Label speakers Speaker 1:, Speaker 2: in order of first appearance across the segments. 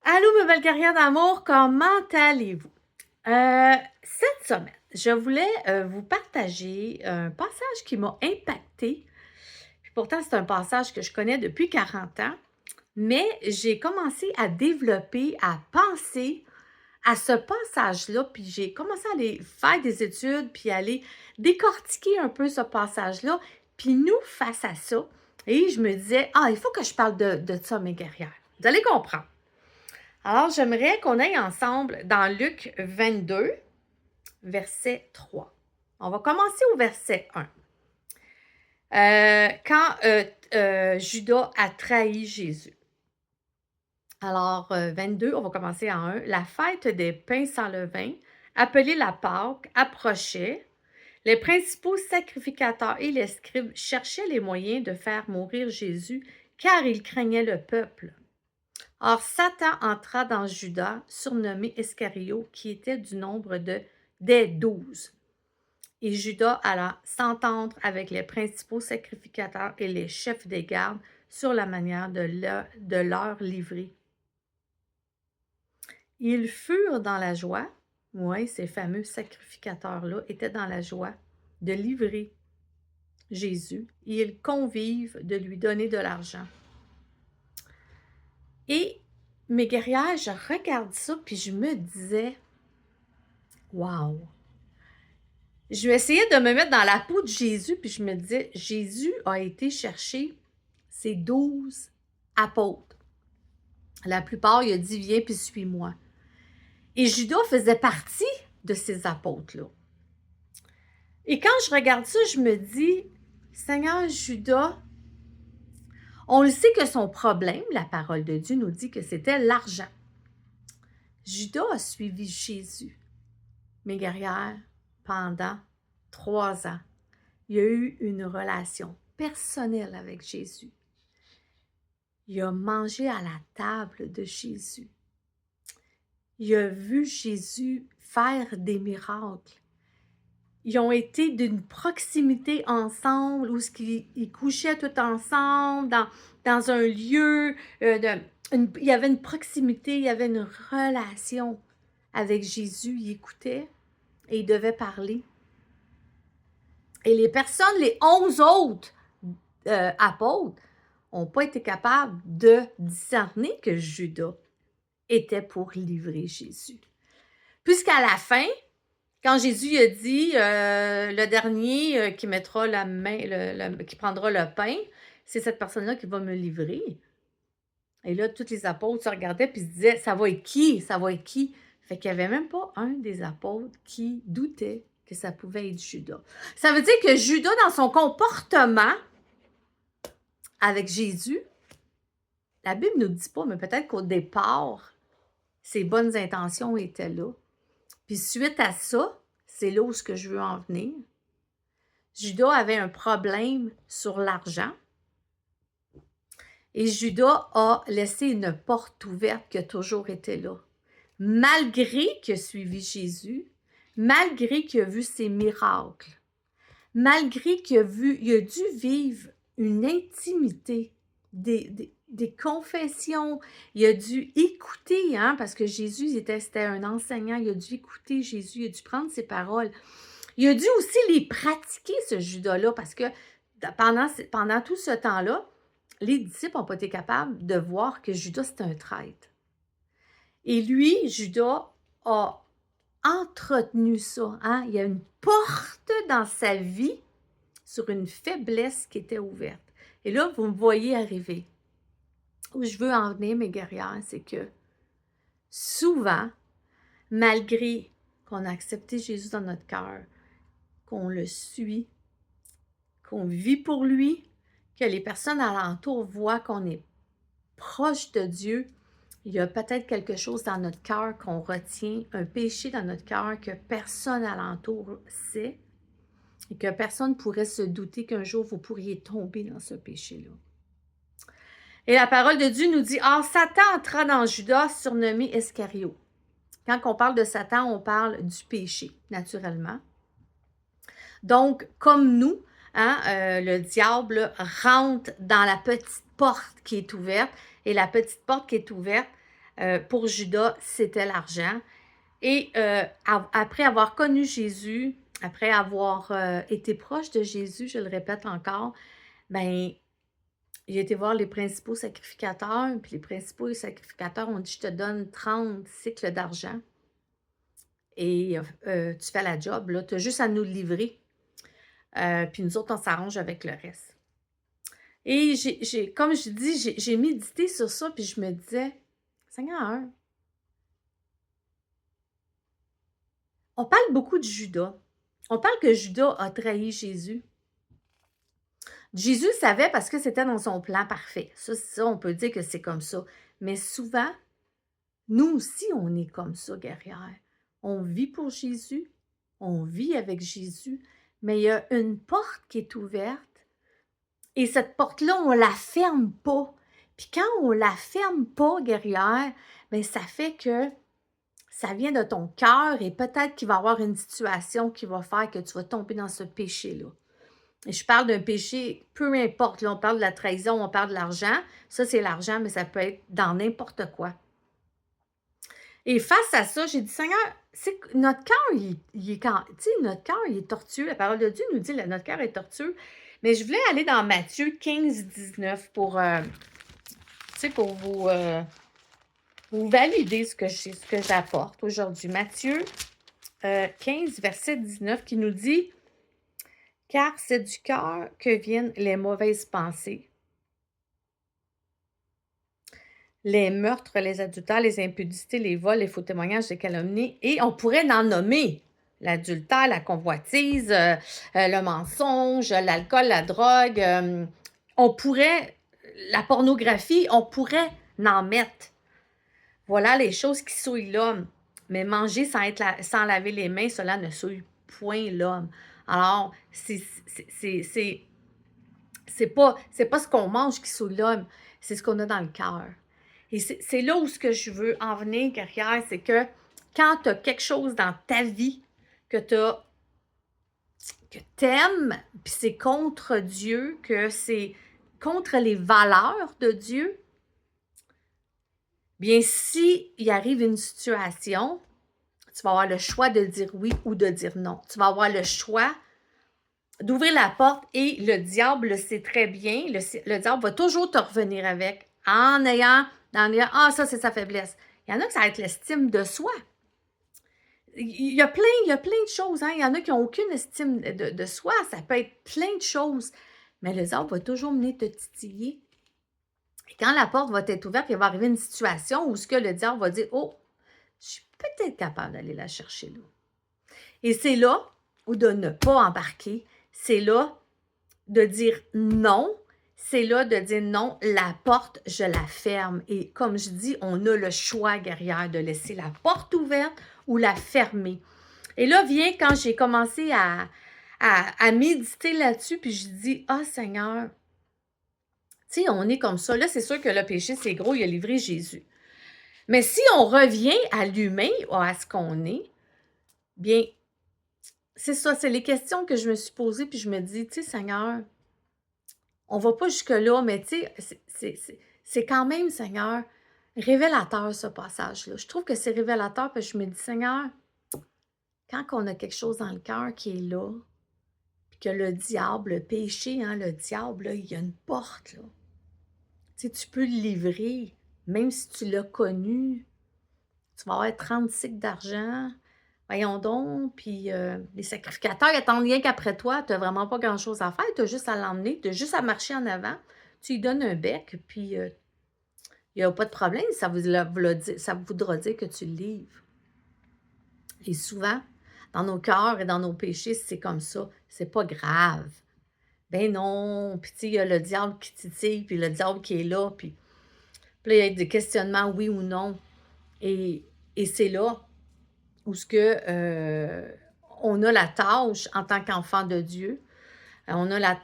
Speaker 1: Allô, mes belles guerrières d'amour, comment allez-vous? Cette semaine, je voulais vous partager un passage qui m'a impactée. Puis pourtant, c'est un passage que je connais depuis 40 ans, mais j'ai commencé à développer, à penser à ce passage-là, puis j'ai commencé à aller faire des études, puis aller décortiquer un peu ce passage-là, puis nous, face à ça, et je me disais, ah, il faut que je parle de ça, mes guerrières. Vous allez comprendre. Alors, j'aimerais qu'on aille ensemble dans Luc 22, verset 3. On va commencer au verset 1. Quand Judas a trahi Jésus. Alors, 22, on va commencer en 1. La fête des pains sans levain, appelée la Pâque, approchait. Les principaux sacrificateurs et les scribes cherchaient les moyens de faire mourir Jésus, car ils craignaient le peuple. Or, Satan entra dans Judas, surnommé Iscario, qui était du nombre des 12. Et Judas alla s'entendre avec les principaux sacrificateurs et les chefs des gardes sur la manière de leur livrer. Ils furent dans la joie, oui, ces fameux sacrificateurs-là étaient dans la joie de livrer Jésus, et ils convivent de lui donner de l'argent. Et mes guerrières, je regarde ça, puis je me disais, wow! Je essayais de me mettre dans la peau de Jésus, puis je me disais, Jésus a été chercher ses 12 apôtres. La plupart, il a dit, viens puis suis-moi. Et Judas faisait partie de ces apôtres-là. Et quand je regarde ça, je me dis, Seigneur Judas, on le sait que son problème, la parole de Dieu nous dit que c'était l'argent. Judas a suivi Jésus, mes guerrières, pendant 3 ans. Il a eu une relation personnelle avec Jésus. Il a mangé à la table de Jésus. Il a vu Jésus faire des miracles. Ils ont été d'une proximité ensemble, où ils couchaient tout ensemble, dans un lieu, il y avait une proximité, il y avait une relation avec Jésus. Il écoutait et il devait parler. Et les personnes, les 11 autres apôtres, n'ont pas été capables de discerner que Judas était pour livrer Jésus. Puisqu'à la fin, quand Jésus a dit le dernier qui mettra la main, qui prendra le pain, c'est cette personne-là qui va me livrer. Et là, tous les apôtres se regardaient et se disaient, ça va être qui? Ça va être qui? Fait qu'il n'y avait même pas un des apôtres qui doutait que ça pouvait être Judas. Ça veut dire que Judas, dans son comportement avec Jésus, la Bible ne nous dit pas, mais peut-être qu'au départ, ses bonnes intentions étaient là. Puis suite à ça, c'est là où je veux en venir. Judas avait un problème sur l'argent. Et Judas a laissé une porte ouverte qui a toujours été là. Malgré qu'il a suivi Jésus, malgré qu'il a vu ses miracles, malgré qu'il a dû vivre une intimité, des confessions, il a dû écouter, parce que Jésus c'était un enseignant, il a dû écouter Jésus, il a dû prendre ses paroles. Il a dû aussi les pratiquer, ce Judas-là, parce que pendant tout ce temps-là, les disciples n'ont pas été capables de voir que Judas, c'était un traître. Et lui, Judas, a entretenu ça. Il y a une porte dans sa vie sur une faiblesse qui était ouverte. Et là, vous me voyez arriver. Où je veux en venir, mes guerrières, c'est que souvent, malgré qu'on a accepté Jésus dans notre cœur, qu'on le suit, qu'on vit pour lui, que les personnes alentour voient qu'on est proche de Dieu, il y a peut-être quelque chose dans notre cœur qu'on retient, un péché dans notre cœur que personne alentour sait et que personne pourrait se douter qu'un jour vous pourriez tomber dans ce péché-là. Et la parole de Dieu nous dit, « Or, Satan entra dans Judas, surnommé Iscario. » Quand on parle de Satan, on parle du péché, naturellement. Donc, comme nous, le diable rentre dans la petite porte qui est ouverte. Et la petite porte qui est ouverte, pour Judas, c'était l'argent. Et après avoir connu Jésus, après avoir été proche de Jésus, je le répète encore, ben il a été voir les principaux sacrificateurs, puis les principaux sacrificateurs ont dit, je te donne 30 cycles d'argent et tu fais la job, là, tu as juste à nous le livrer. Puis nous autres, on s'arrange avec le reste. Et comme je dis, j'ai médité sur ça, puis je me disais, Seigneur, on parle beaucoup de Judas. On parle que Judas a trahi Jésus. Jésus savait parce que c'était dans son plan parfait. Ça, on peut dire que c'est comme ça. Mais souvent, nous aussi, on est comme ça, guerrière. On vit pour Jésus, on vit avec Jésus, mais il y a une porte qui est ouverte et cette porte-là, on ne la ferme pas. Puis quand on ne la ferme pas, guerrière, bien, ça fait que ça vient de ton cœur et peut-être qu'il va y avoir une situation qui va faire que tu vas tomber dans ce péché-là. Et je parle d'un péché, peu importe, là, on parle de la trahison, on parle de l'argent. Ça, c'est l'argent, mais ça peut être dans n'importe quoi. Et face à ça, j'ai dit, Seigneur, notre cœur, notre cœur, il est tortueux. La parole de Dieu nous dit que notre cœur est tortueux. Mais je voulais aller dans Matthieu 15, 19 pour vous valider ce que j'apporte aujourd'hui. Matthieu 15, verset 19, qui nous dit, car c'est du cœur que viennent les mauvaises pensées, les meurtres, les adultères, les impudités, les vols, les faux témoignages, les calomnies, et on pourrait en nommer l'adultère, la convoitise, le mensonge, l'alcool, la drogue, la pornographie, on pourrait en mettre. Voilà les choses qui souillent l'homme. Mais manger sans laver les mains, cela ne souille point l'homme. Alors, c'est pas ce qu'on mange qui souille l'homme, c'est ce qu'on a dans le cœur. Et c'est là où ce que je veux en venir, guerrière, c'est que quand tu as quelque chose dans ta vie que t'aimes, puis c'est contre Dieu, que c'est contre les valeurs de Dieu, bien, si il arrive une situation, tu vas avoir le choix de dire oui ou de dire non. Tu vas avoir le choix d'ouvrir la porte et le diable le sait très bien. Le diable va toujours te revenir avec en ayant ah, ça, c'est sa faiblesse. Il y en a que ça va être l'estime de soi. Il y a plein de choses. Hein? Il y en a qui n'ont aucune estime de soi. Ça peut être plein de choses. Mais le diable va toujours venir te titiller. Et quand la porte va être ouverte, il va arriver une situation où ce que le diable va dire, oh, je suis peut-être capable d'aller la chercher là. Et c'est là où de ne pas embarquer. C'est là de dire non. C'est là de dire non, la porte, je la ferme. Et comme je dis, on a le choix, guerrière, de laisser la porte ouverte ou la fermer. Et là vient quand j'ai commencé à méditer là-dessus, puis je dis, ah Seigneur, tu sais, on est comme ça. Là, c'est sûr que le péché, c'est gros, il a livré Jésus. Mais si on revient à l'humain, à ce qu'on est, bien, c'est ça, c'est les questions que je me suis posées, puis je me dis, tu sais, Seigneur, on va pas jusque-là, mais tu sais, c'est quand même, Seigneur, révélateur, ce passage-là. Je trouve que c'est révélateur, parce que je me dis, Seigneur, quand on a quelque chose dans le cœur qui est là, puis que le diable, le péché, hein, le diable, là, il y a une porte, là. Tu sais, tu peux le livrer, même si tu l'as connu. Tu vas avoir 30 cycles d'argent. Voyons donc, puis les sacrificateurs, ils attendent rien qu'après toi. Tu n'as vraiment pas grand-chose à faire. Tu as juste à l'emmener, tu as juste à marcher en avant. Tu lui donnes un bec, puis il n'y a pas de problème. Ça voudra dire que tu le livres. Et souvent, dans nos cœurs et dans nos péchés, c'est comme ça. C'est pas grave. Ben non, puis tu sais, il y a le diable qui titille, puis le diable qui est là, puis là, il y a des questionnements, oui ou non. Et c'est là où on a la tâche en tant qu'enfant de Dieu, on a la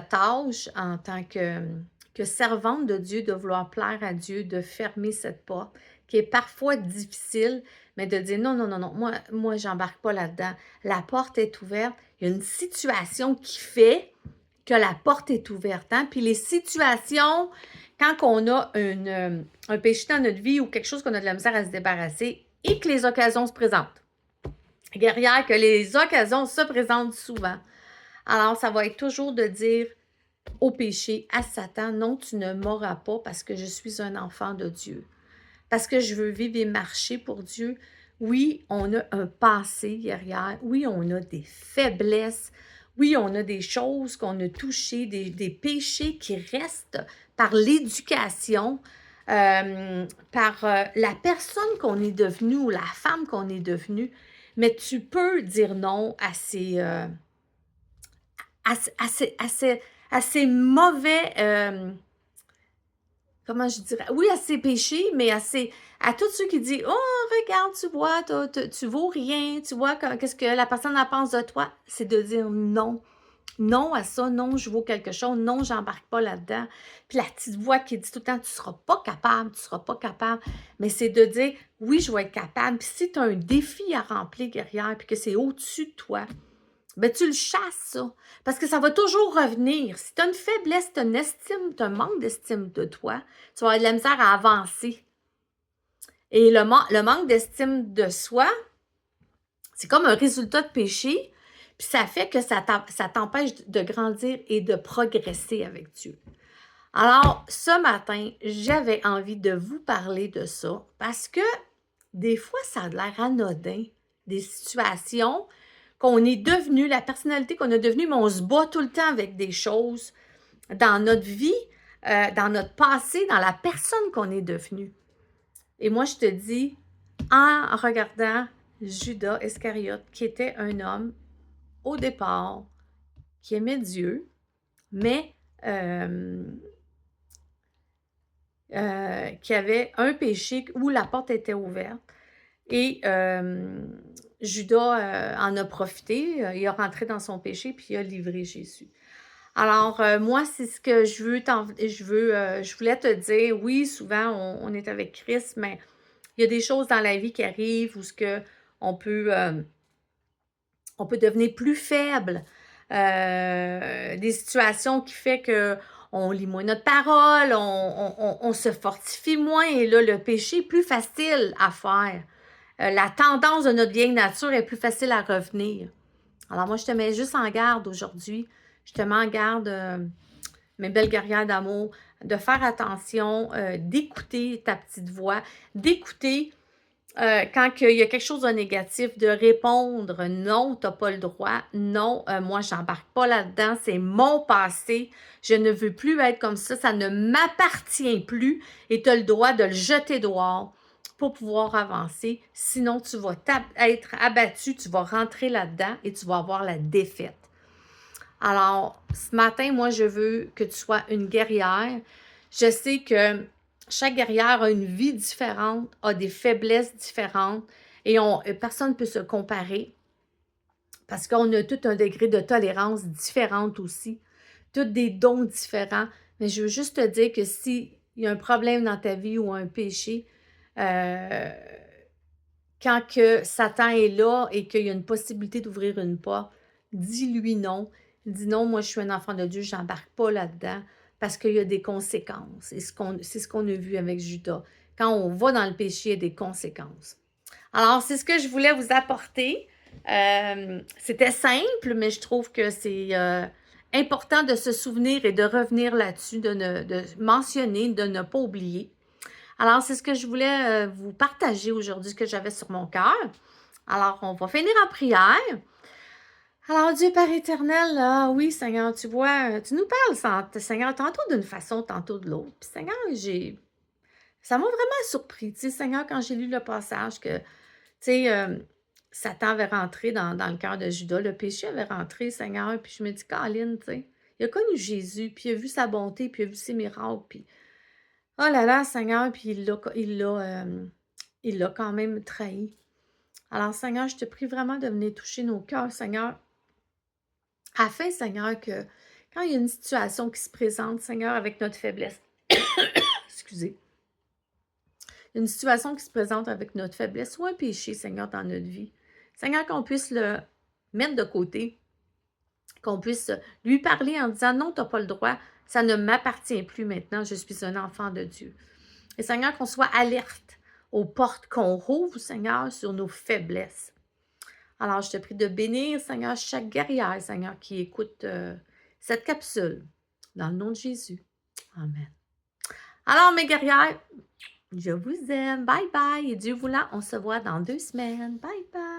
Speaker 1: tâche en tant que servante de Dieu de vouloir plaire à Dieu, de fermer cette porte qui est parfois difficile, mais de dire non, non, non, non, moi j'embarque pas là-dedans. La porte est ouverte. Il y a une situation qui fait que la porte est ouverte. Hein? Puis les situations quand on a un péché dans notre vie ou quelque chose qu'on a de la misère à se débarrasser et que les occasions se présentent. Guerrière, que les occasions se présentent souvent. Alors, ça va être toujours de dire au péché, à Satan, non, tu ne m'auras pas parce que je suis un enfant de Dieu. Parce que je veux vivre et marcher pour Dieu. Oui, on a un passé guerrière. Oui, on a des faiblesses. Oui, on a des choses qu'on a touchées, des péchés qui restent par l'éducation, par la personne qu'on est devenue ou la femme qu'on est devenue. Mais tu peux dire non à ces mauvais... comment je dirais? Oui, à ces péchés, mais à tous ceux qui disent, oh, regarde, tu vois, tu vaux rien, tu vois, qu'est-ce que la personne en pense de toi? C'est de dire non. Non à ça, non, je vaux quelque chose, non, j'embarque pas là-dedans. Puis la petite voix qui dit tout le temps, tu seras pas capable, tu seras pas capable. Mais c'est de dire, oui, je vais être capable. Puis si tu as un défi à remplir, guerrière, puis que c'est au-dessus de toi, ben tu le chasses, ça. Parce que ça va toujours revenir. Si tu as une faiblesse, tu as une estime, tu as un manque d'estime de toi, tu vas avoir de la misère à avancer. Et le manque d'estime de soi, c'est comme un résultat de péché, puis ça fait que ça t'empêche de grandir et de progresser avec Dieu. Alors, ce matin, j'avais envie de vous parler de ça parce que des fois, ça a l'air anodin, des situations qu'on est devenu, la personnalité qu'on a devenue, mais on se bat tout le temps avec des choses dans notre vie, dans notre passé, dans la personne qu'on est devenu. Et moi, je te dis, en regardant Judas Iscariote, qui était un homme, au départ, qui aimait Dieu, mais qui avait un péché où la porte était ouverte. Et Judas en a profité, il a rentré dans son péché, puis il a livré Jésus. Alors, moi, c'est ce que je voulais te dire. Oui, souvent, on est avec Christ, mais il y a des choses dans la vie qui arrivent où on peut devenir plus faible. Des situations qui fait que on lit moins notre parole, on se fortifie moins, et là, le péché est plus facile à faire. La tendance de notre vieille nature est plus facile à revenir. Alors moi, je te mets juste en garde aujourd'hui. Je te mets en garde, mes belles guerrières d'amour, de faire attention, d'écouter ta petite voix, d'écouter quand il y a quelque chose de négatif, de répondre non, tu n'as pas le droit, non, moi, j'embarque pas là-dedans, c'est mon passé, je ne veux plus être comme ça ne m'appartient plus, et tu as le droit de le jeter dehors pour pouvoir avancer, sinon tu vas être abattu, tu vas rentrer là-dedans et tu vas avoir la défaite. Alors, ce matin, moi, je veux que tu sois une guerrière. Je sais que chaque guerrière a une vie différente, a des faiblesses différentes, et personne ne peut se comparer parce qu'on a tout un degré de tolérance différente aussi, tous des dons différents. Mais je veux juste te dire que s'il y a un problème dans ta vie ou un péché, quand que Satan est là et qu'il y a une possibilité d'ouvrir une porte, dis-lui non. Dis non, moi je suis un enfant de Dieu, je n'embarque pas là-dedans parce qu'il y a des conséquences. Et c'est ce qu'on a vu avec Judas. Quand on va dans le péché, il y a des conséquences. Alors, c'est ce que je voulais vous apporter. C'était simple, mais je trouve que c'est important de se souvenir et de revenir là-dessus, de mentionner, de ne pas oublier. Alors, c'est ce que je voulais vous partager aujourd'hui, ce que j'avais sur mon cœur. Alors, on va finir en prière. Alors, Dieu Père éternel, là, oui, Seigneur, tu vois, tu nous parles, Seigneur, tantôt d'une façon, tantôt de l'autre. Puis, Seigneur, ça m'a vraiment surpris, tu sais, Seigneur, quand j'ai lu le passage que, tu sais, Satan avait rentré dans le cœur de Judas, le péché avait rentré, Seigneur, puis je me dis, Caroline, tu sais, il a connu Jésus, puis il a vu sa bonté, puis il a vu ses miracles, puis oh là là, Seigneur, puis il l'a quand même trahi. Alors, Seigneur, je te prie vraiment de venir toucher nos cœurs, Seigneur, afin, Seigneur, que quand il y a une situation qui se présente, Seigneur, avec notre faiblesse, excusez, une situation qui se présente avec notre faiblesse ou un péché, Seigneur, dans notre vie, Seigneur, qu'on puisse le mettre de côté, qu'on puisse lui parler en disant non, tu n'as pas le droit Ça ne m'appartient plus maintenant. Je suis un enfant de Dieu. Et Seigneur, qu'on soit alerte aux portes qu'on rouvre, Seigneur, sur nos faiblesses. Alors, je te prie de bénir, Seigneur, chaque guerrière, Seigneur, qui écoute cette capsule. Dans le nom de Jésus. Amen. Alors, mes guerrières, je vous aime. Bye bye. Et Dieu voulant, on se voit dans 2 semaines. Bye bye.